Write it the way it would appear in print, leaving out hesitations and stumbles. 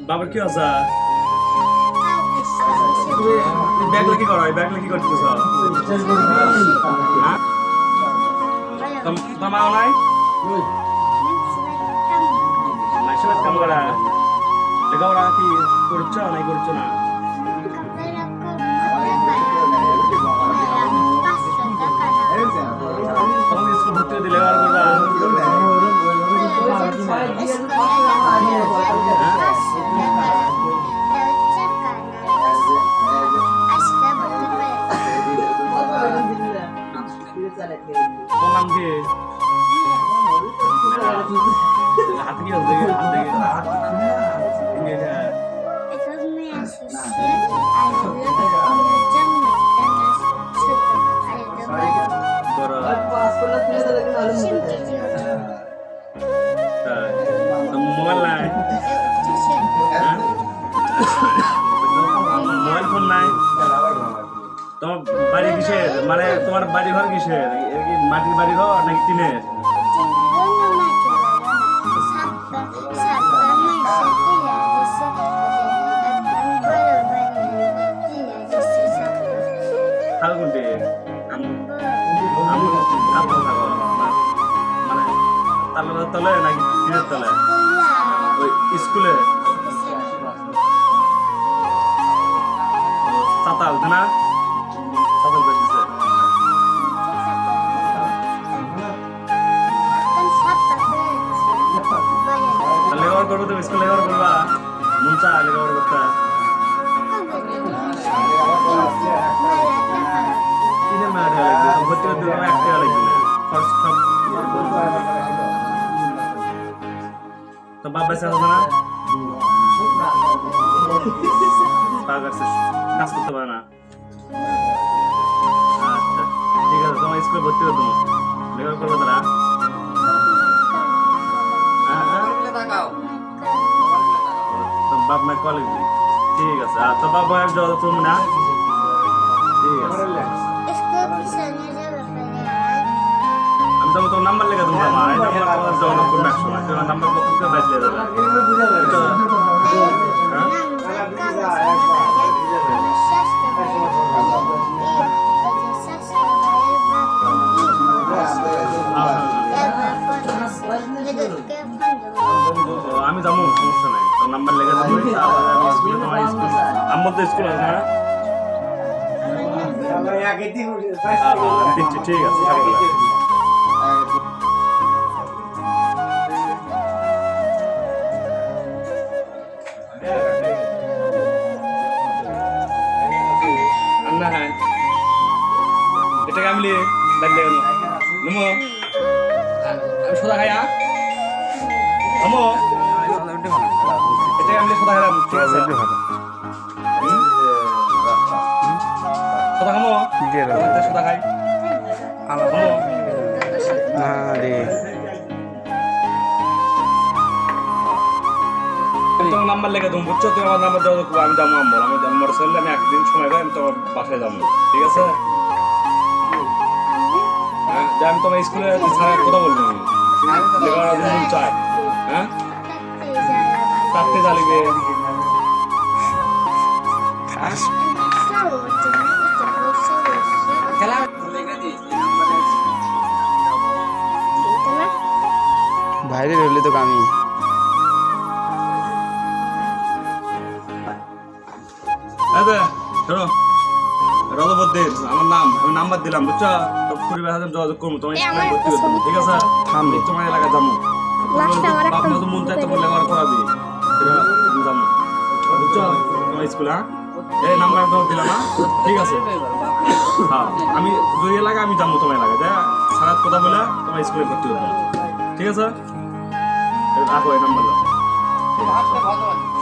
বাবার কি আছে ব্যাগ লাগি করো ব্যাগ লাগি করতেছ হ্যাঁ তোমার মাও নাই মাইসের কাম করা লেখাপড়া কি করছো নাই করছো না তোমাকে স্কুল ভর্তি দিলে আর করবা তোর নাম কি হাত কি হচ্ছে হাত মোবাইল নাই মোবাইল ফোন নাই তোমার বাড়ি কিসের মানে তোমার বাড়ি ঘর কিসের মাটির বাড়ি ঘর নাকি টিনের খাল কোনটি মানে তালের তলে নাকি টিনের তলে ওই স্কুলে চাতাল না চাতাল বেশিছে লেখাপড়া করবো তুমি স্কুল লেখাপড়া করবা মন চা লেখাপড়া করতে কিনে মেয়াটা লাগবে ভর্তি করতে একটা লাগবে না খরচ সব তো বাপ বেঁচে আছে না কাজ করতে পারে না আচ্ছা ঠিক আছে তোমার স্কুলে ভর্তি করে দেবো লেখাপড়া করবে তারা বাপ মায়ের কলেজ ঠিক আছে আর তো বাপ মায়ের যাওয়া তুমি না ঠিক আছে আমি তো তোমার নাম্বার লেগে দেবো আমার এই নাম্বার তোমার যাওয়া না করবে একসময় তোমার নাম্বার কখন বাজলে যাবে আমি যাবো সমস্যা নাই তোর নাম্বার লেগে দেবো স্কুলে তোমার স্কুল আমার তো স্কুল আছে না দিচ্ছি ঠিক আছে না হ্যাঁ এটাকে আমি নেবো আমি সোদা খাই আমো এটাকে আমি সোদা খাইলাম ঠিক আছে সোদা খামো সোদা খাই আমো আরে তোমার নাম্বার লেগে তুমি বুঝছো তুমি আমার নাম্বার দেওয়া দেবো আমি যাবো আমার আমি মোটরসাইকেলে আমি একদিন সময় পাই আমি তোমার বাসায় যাবো ঠিক আছে হ্যাঁ যে আমি তোমার স্কুলে স্যারের কথা বলবো মন চাই হ্যাঁ কাটতে জ্বালিবে বাইরে রইলে তো আমি শোনো রজবদ্দিন আমার নাম আমি নাম্বার দিলাম বুঝছো তো পরিবার সাথে যোগাযোগ করবো তোমার স্কুলে ভর্তি করে দেবো ঠিক আছে থামবে তোমার এলাকায় যাবো আপনার তো মন চাইতে বললে আমার করাবি যাবো বুঝছো তোমার স্কুলে হ্যাঁ এই নাম্বার তোমার দিলাম না ঠিক আছে হ্যাঁ আমি দুই এলাকায় আমি যাবো তোমার এলাকায় তাই সারাত কথা বলে তোমার স্কুলে ভর্তি করবো ঠিক আছে রাখো এই নাম্বার দাও